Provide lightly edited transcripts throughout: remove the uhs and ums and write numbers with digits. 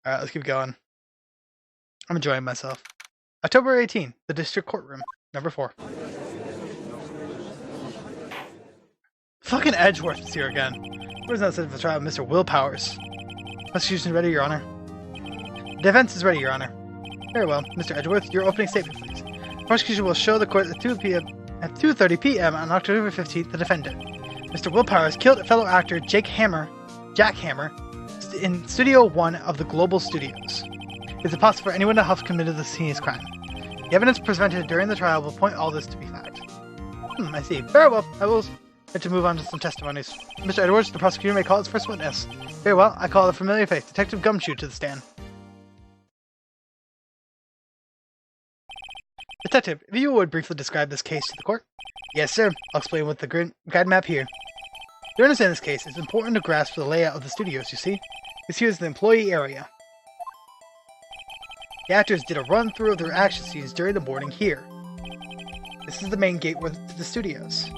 Alright, let's keep going. I'm enjoying myself. October 18, the District Courtroom, number 4. Fucking Edgeworth is here again. What is that set for the trial of Mr. Willpowers? Prosecution ready, Your Honor. Defense is ready, Your Honor. Very well. Mr. Edgeworth, your opening statement, please. Prosecution will show the court at 2:30 p.m. on October 15th the defendant, Mr. Willpowers, killed fellow actor Jack Hammer, in Studio 1 of the Global Studios. Is it possible for anyone to have committed the heinous crime? The evidence presented during the trial will point all this to be fact. I see. Very well. I will to move on to some testimonies. Mr. Edwards, the prosecutor may call its first witness. Very well. I call the familiar face, Detective Gumshoe, to the stand. Detective, if you would briefly describe this case to the court. Yes, sir. I'll explain with the guide map here. To understand this case, it's important to grasp the layout of the studios, you see. This here is the employee area. The actors did a run-through of their action scenes during the morning here. This is the main gate to the studios.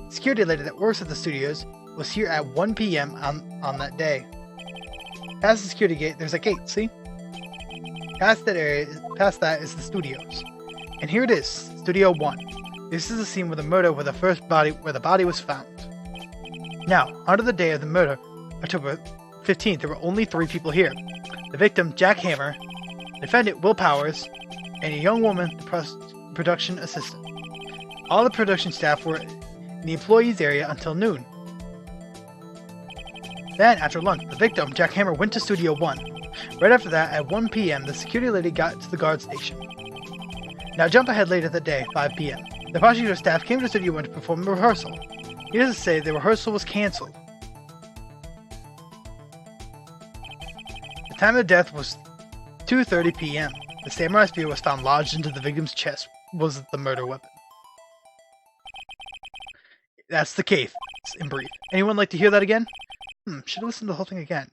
The security lady that works at the studios was here at 1 p.m. on that day. Past the security gate, there's a gate, see? Past that is the studios. And here it is, Studio 1. This is the scene where the body was found. Now, on to the day of the murder, October 15th, there were only 3 people here. The victim, Jack Hammer, defendant, Willpowers, and a young woman, the production assistant. All the production staff were in the employees area until noon. Then, after lunch, the victim, Jack Hammer, went to Studio 1. Right after that, at 1 p.m., the security lady got to the guard station. Now jump ahead later that day, 5 p.m. The prosecutor staff came to Studio 1 to perform a rehearsal. Needless to say, the rehearsal was cancelled. The time of death was 2:30 p.m. The samurai spear was found lodged into the victim's chest. Was the murder weapon. That's the case, in brief. Anyone like to hear that again? Should listen to the whole thing again.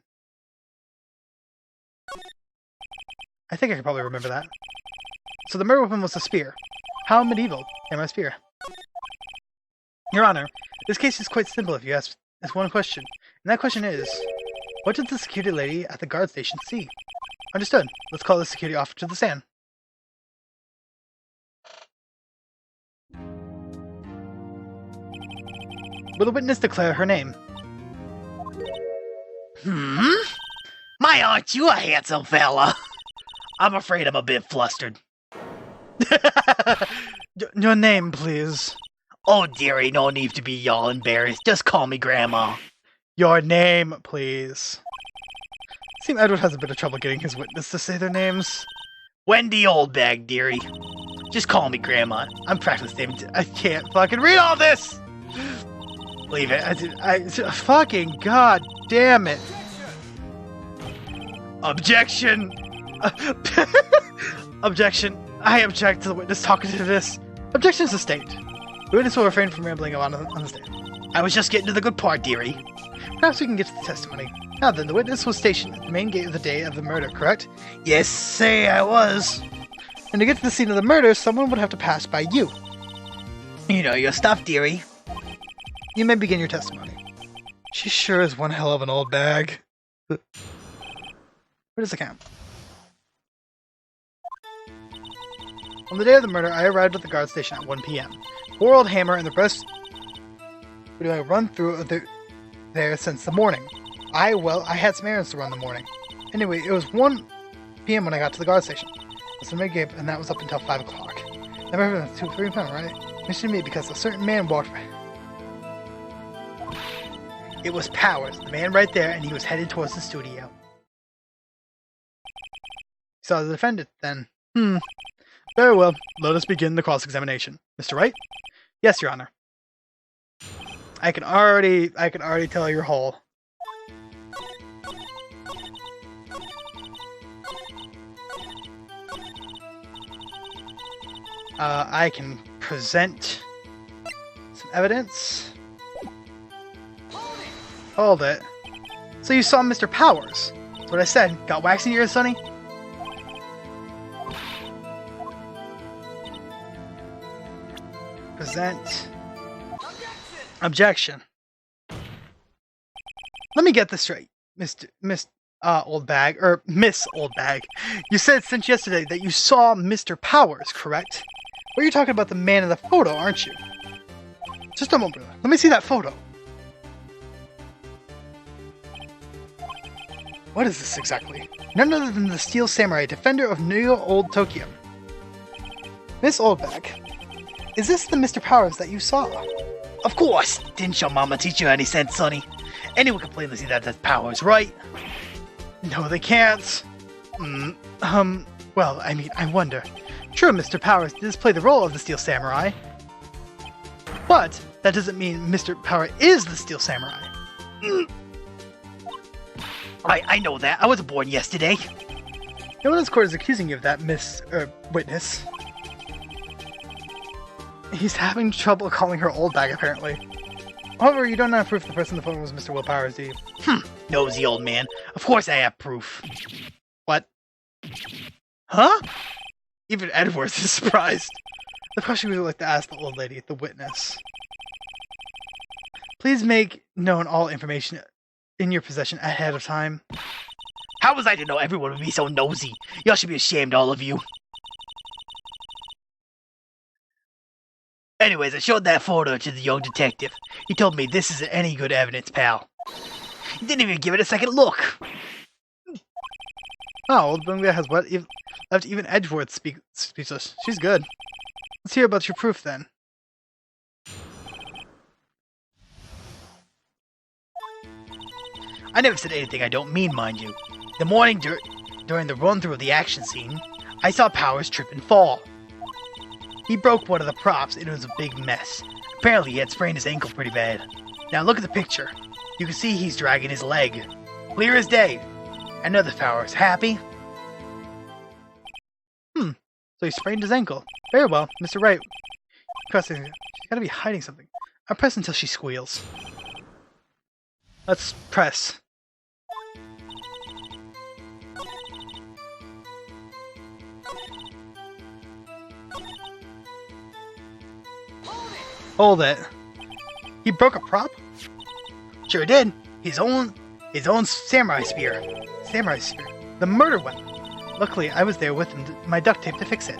I think I can probably remember that. So the murder weapon was a spear. How medieval, samurai spear. Your Honor, this case is quite simple if you ask this one question. And that question is, what did the security lady at the guard station see? Understood. Let's call the security officer to the stand. Will the witness declare her name? My, aren't you a handsome fella? I'm afraid I'm a bit flustered. Your name, please. Oh, dearie, no need to be all embarrassed. Just call me Grandma. Your name, please. Seems Edward has a bit of trouble getting his witness to say their names. Wendy Oldbag, dearie. Just call me Grandma. I'm practicing. I can't fucking read all this! Leave it. I fucking god damn it. Objection! Objection. I object to the witness talking to this. Objection sustained. The witness will refrain from rambling on the stand. I was just getting to the good part, dearie. Perhaps we can get to the testimony. Now then, the witness was stationed at the main gate of the day of the murder, correct? Yes, say I was. And to get to the scene of the murder, someone would have to pass by you. You know your stuff, dearie. You may begin your testimony. She sure is one hell of an old bag. Where does it count? On the day of the murder, I arrived at the guard station at 1 p.m. Poor old Hammer and the rest were doing a run-through there since the morning. I had some errands to run in the morning. Anyway, it was 1 p.m. when I got to the guard station. That's the mid-game, and that was up until 5 o'clock. Never been 2 3 p.m., right? Mentioned me because a certain man walked by. It was Powers, the man right there, and he was headed towards the studio. Saw the defendant, then. Very well. Let us begin the cross-examination. Mr. Wright? Yes, Your Honor. I can already tell you're whole. I can present some evidence. Hold it. So you saw Mr. Powers. That's what I said. Got wax in your ears, Sonny? Present. Objection. Let me get this straight, Mr. Old Bag, or Miss Old Bag. You said since yesterday that you saw Mr. Powers, correct? Well, you're talking about the man in the photo, aren't you? Just a moment. Let me see that photo. What is this exactly? None other than the Steel Samurai, defender of New Old Tokyo. Miss Oldbag, is this the Mr. Powers that you saw? Of course! Didn't your mama teach you any sense, sonny? Anyone can plainly see that that's Powers, right? No, they can't. Well, I mean, I wonder. True, Mr. Powers does play the role of the Steel Samurai. But that doesn't mean Mr. Power is the Steel Samurai. I know that. I wasn't born yesterday. No one in this court is accusing you of that, Miss, Witness. He's having trouble calling her Old Bag, apparently. However, you don't have proof the person in the phone was Mr. Will Powers, do you? Nosy old man. Of course I have proof. What? Huh? Even Edgeworth is surprised. The question we would like to ask the old lady, the witness. Please make known all information in your possession ahead of time. How was I to know everyone would be so nosy? Y'all should be ashamed, all of you. Anyways, I showed that photo to the young detective. He told me this isn't any good evidence, pal. He didn't even give it a second look. Oh, old Bunglia has left even Edgeworth speechless. She's good. Let's hear about your proof then. I never said anything I don't mean, mind you. The morning during the run-through of the action scene, I saw Powers trip and fall. He broke one of the props and it was a big mess. Apparently he had sprained his ankle pretty bad. Now look at the picture. You can see he's dragging his leg. Clear as day. Another Powers. Happy? So he sprained his ankle. Very well, Mr. Wright. Pressing. She's gotta be hiding something. I'll press until she squeals. Let's press. Hold it. He broke a prop? Sure did. His own samurai spear. Samurai spear. The murder one. Luckily, I was there with him, my duct tape to fix it.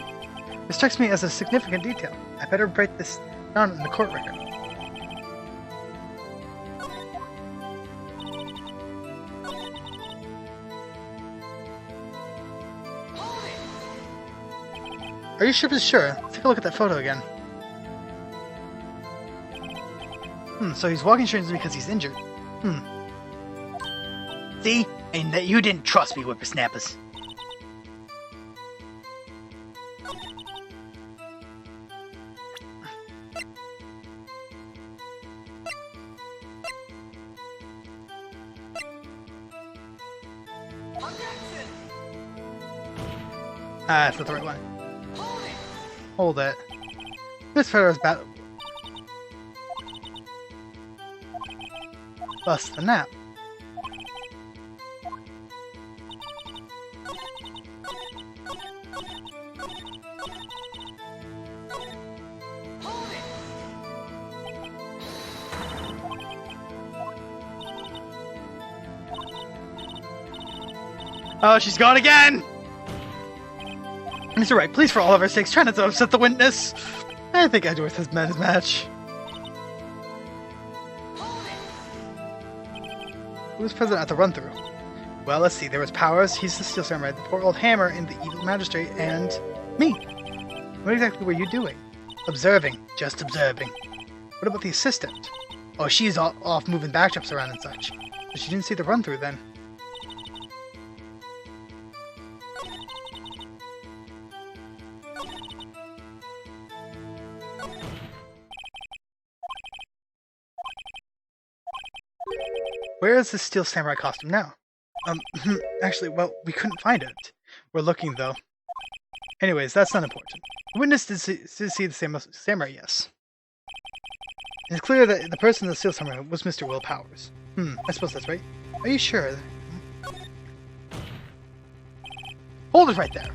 This strikes me as a significant detail. I better write this down in the court record. Are you sure? Let's take a look at that photo again. So he's walking strangely because he's injured. See? And that you didn't trust me, Whippersnappers. That's not the right one. Hold it. This photo is bad. Bust the nap. Oh, she's gone again! Mr. Wright, please, for all of our sakes, try not to upset the witness. I think Edgeworth has met his match. Who was present at the run-through? Well, let's see. There was Powers, he's the Steel Samurai, the poor old Hammer, and the evil magistrate, and me. What exactly were you doing? Observing. Just observing. What about the assistant? Oh, she's off moving backdrops around and such. But she didn't see the run-through then. Where is the Steel Samurai costume now? Actually, well, we couldn't find it. We're looking, though. Anyways, that's not important. The witness did see the samurai, yes. It's clear that the person in the Steel Samurai was Mr. Will Powers. I suppose that's right. Are you sure? Hold it right there.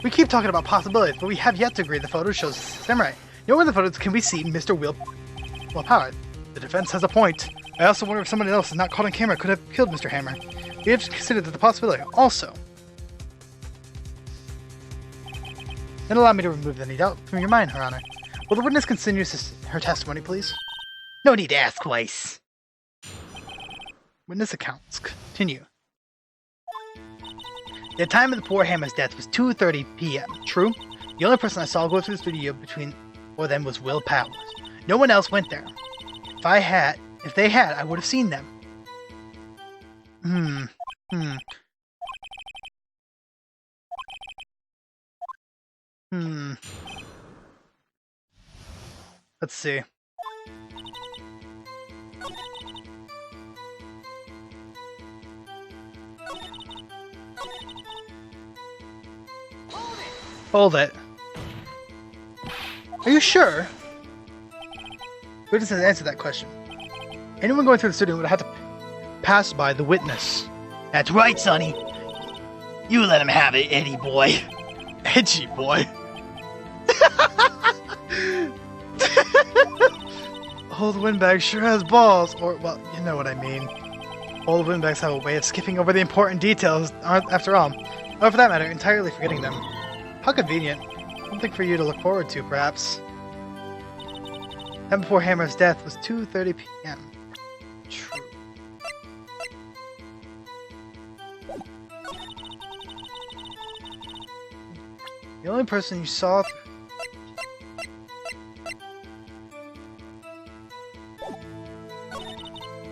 We keep talking about possibilities, but we have yet to agree the photo shows the samurai. Nowhere in the photos can we see Mr. Will Powers. The defense has a point. I also wonder if someone else, not caught on camera, could have killed Mr. Hammer. We have to consider the possibility also. Then allow me to remove any doubt from your mind, Her Honor. Will the witness continue her testimony, please? No need to ask twice. Witness accounts. Continue. The time of the poor Hammer's death was 2:30 p.m. True? The only person I saw go through the studio between or then was Will Powers. No one else went there. If they had, I would have seen them. Let's see. Hold it. Are you sure? Witness has answered that question. Anyone going through the studio would have to pass by the witness. That's right, Sonny. You let him have it, Eddie boy. Edgy boy. Old Windbag sure has balls. Or, well, you know what I mean. Old Windbags have a way of skipping over the important details, after all. Or for that matter, entirely forgetting them. How convenient. Something for you to look forward to, perhaps. Time before Hammer's death was 2:30 p.m. True. The only person you saw...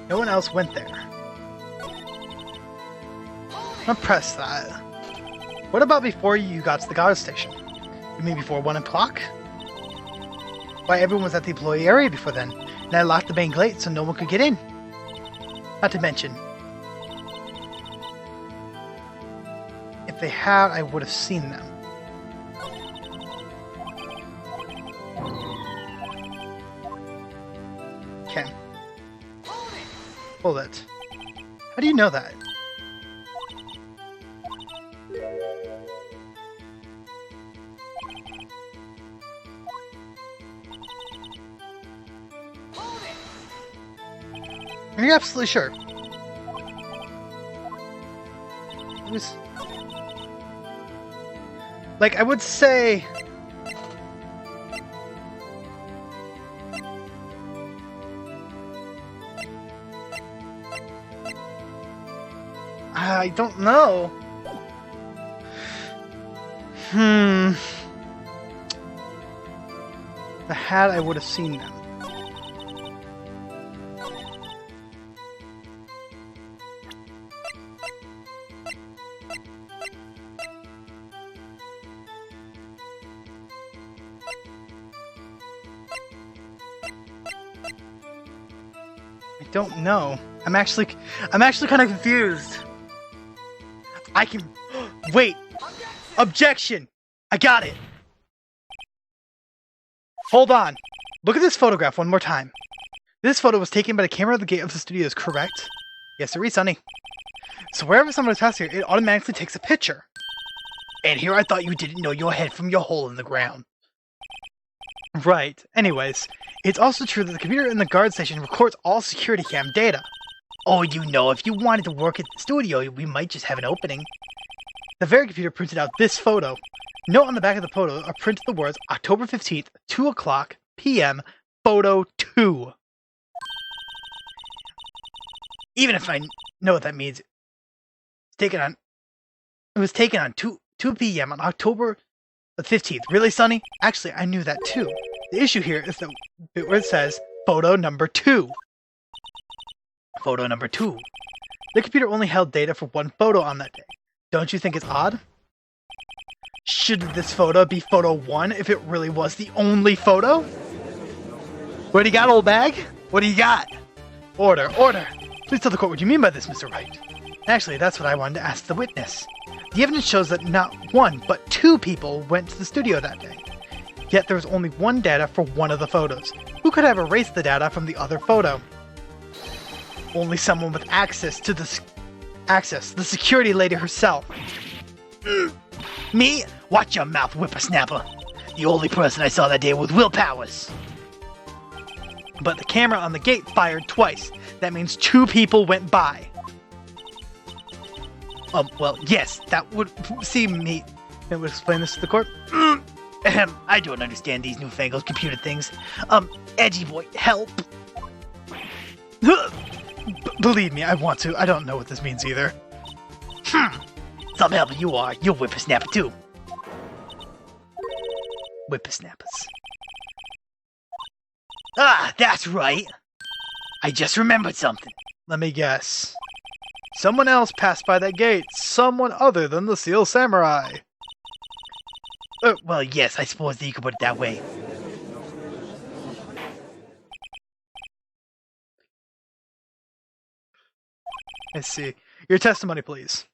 No one else went there. I'm press that. What about before you got to the guard station? You mean before 1 o'clock? Why, everyone was at the employee area before then, and I locked the main gate so no one could get in. Not to mention, if they had, I would have seen them. Okay. Hold it. How do you know that? Are you absolutely sure? It was... Like, I would say... I don't know. If I had, I would have seen them. I don't know. I'm actually kind of confused. I can... Wait! Objection! I got it! Hold on. Look at this photograph one more time. This photo was taken by the camera of the gate of the studios, correct? Yes, sir, Sonny. So wherever someone is past here, it automatically takes a picture. And here I thought you didn't know your head from your hole in the ground. Right. Anyways, it's also true that the computer in the guard station records all security cam data. Oh, you know, if you wanted to work at the studio, we might just have an opening. The very computer printed out this photo. Note on the back of the photo are printed the words October 15th, 2 o'clock p.m., photo 2. Even if I know what that means, it was taken on 2 p.m. on October the 15th. Really, Sonny? Actually, I knew that too. The issue here is the bit where it says photo number 2. Photo number 2. The computer only held data for one photo on that day. Don't you think it's odd? Shouldn't this photo be photo 1 if it really was the only photo? What do you got, old bag? What do you got? Order, order! Please tell the court what you mean by this, Mr. Wright. Actually, that's what I wanted to ask the witness. The evidence shows that not 1, but 2 people went to the studio that day. Yet there was only one data for one of the photos. Who could have erased the data from the other photo? Only someone with access to the security lady herself. Me? Watch your mouth, whippersnapper. The only person I saw that day was Will Powers. But the camera on the gate fired twice. That means 2 people went by. Well, yes, that would seem me. It would explain this to the court. I don't understand these newfangled computer things. Edgy boy, help. Believe me, I want to. I don't know what this means either. Some help you are. You're Whippersnapper too. Whippersnappers. Ah, that's right. I just remembered something. Let me guess. Someone else passed by that gate. Someone other than the Seal Samurai. Well, yes, I suppose that you could put it that way. I see. Your testimony, please.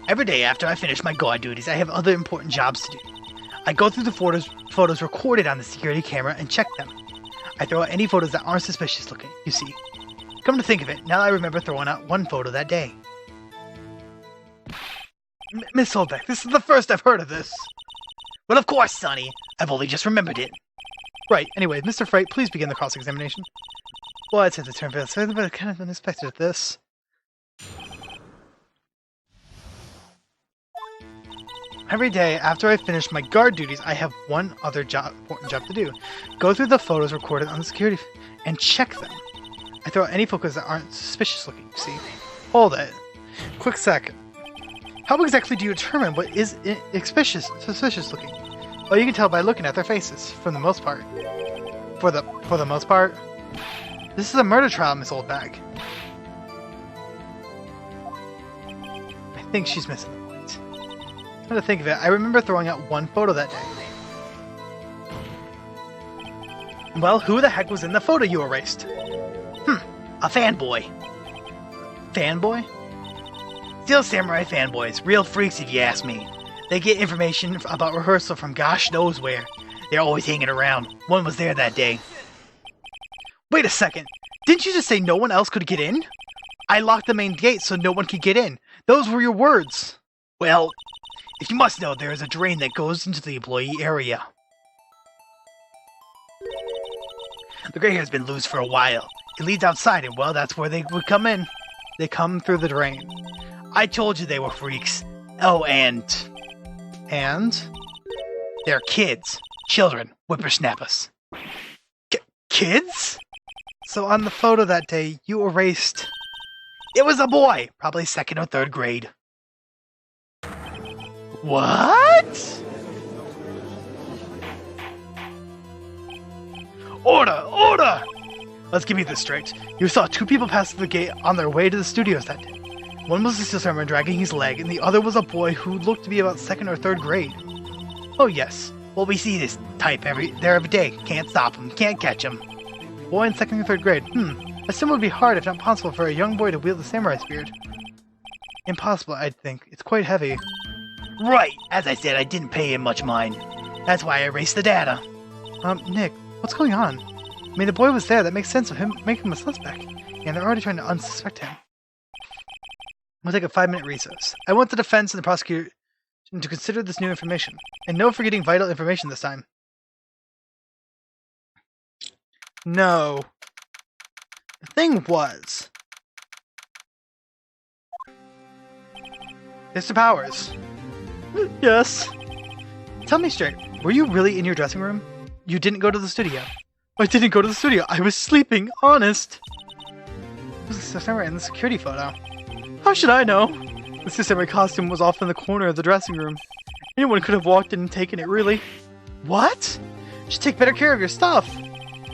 Every day after I finish my guard duties, I have other important jobs to do. I go through the photos recorded on the security camera and check them. I throw out any photos that aren't suspicious looking, you see. Come to think of it, now I remember throwing out one photo that day. Miss Holbeck, this is the first I've heard of this. Well, of course, Sonny. I've only just remembered it. Right, anyway, Mr. Wright, please begin the cross-examination. Well, I'd say the term for this, but kind of unexpected at this. Every day, after I finish my guard duties, I have one other important job to do. Go through the photos recorded on the security and check them. I throw out any photos that aren't suspicious looking, you see. Hold it. Quick second. How exactly do you determine what is suspicious looking? Well, you can tell by looking at their faces, for the most part. For the most part? This is a murder trial, Miss Oldbag. I think she's missing the point. Come to think of it, I remember throwing out one photo that day. Well, who the heck was in the photo you erased? A fanboy. Fanboy? Steel Samurai fanboys. Real freaks if you ask me. They get information about rehearsal from gosh knows where. They're always hanging around. One was there that day. Wait a second. Didn't you just say no one else could get in? I locked the main gate so no one could get in. Those were your words. Well, if you must know, there is a drain that goes into the employee area. The gray hair's been loose for a while. It leads outside, and well, that's where they would come in. They come through the drain. I told you they were freaks. Oh, and... They're kids. Children. Whippersnappers. Kids? So on the photo that day, you erased... It was a boy. Probably 2nd or 3rd grade. What? Order! Order! Let's give me this straight. You saw 2 people pass through the gate on their way to the studios that day. One was the Steel Samurai dragging his leg, and the other was a boy who looked to be about 2nd or 3rd grade. Oh yes. Well, we see this type every day. Can't stop him. Can't catch him. Boy in 2nd or 3rd grade. I assume it would be hard, if not possible, for a young boy to wield the samurai spear. Impossible, I'd think. It's quite heavy. Right. As I said, I didn't pay him much mind. That's why I erased the data. Nick, what's going on? I mean, the boy was there. That makes sense of him making him a suspect. And they're already trying to unsuspect him. We'll take a 5-minute recess. I want the defense and the prosecutor to consider this new information. And no forgetting vital information this time. No. The thing was... Mr. Powers. Yes? Tell me straight, were you really in your dressing room? You didn't go to the studio. I didn't go to the studio. I was sleeping, honest. This is the samurai in the security photo. How should I know? The samurai costume was off in the corner of the dressing room. Anyone could have walked in and taken it, really. What? You should take better care of your stuff.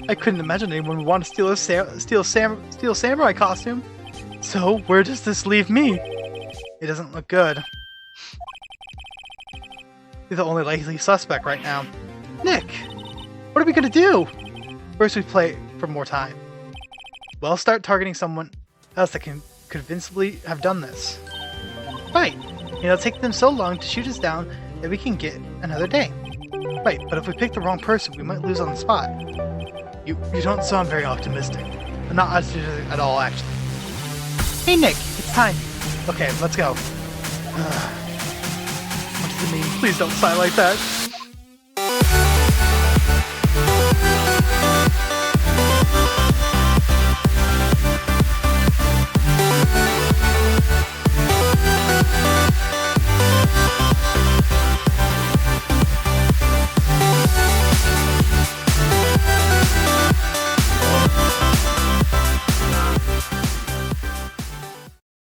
I couldn't imagine anyone would want to steal a samurai costume. So, where does this leave me? It doesn't look good. You're the only likely suspect right now. Nick! What are we gonna do? First we play for more time. Well, start targeting someone else that can convincingly have done this. Right. It'll take them so long to shoot us down that we can get another day. Right, but if we pick the wrong person, we might lose on the spot. You don't sound very optimistic. I'm not optimistic at all, actually. Hey Nick, it's time. Okay, let's go. What does it mean? Please don't sigh like that.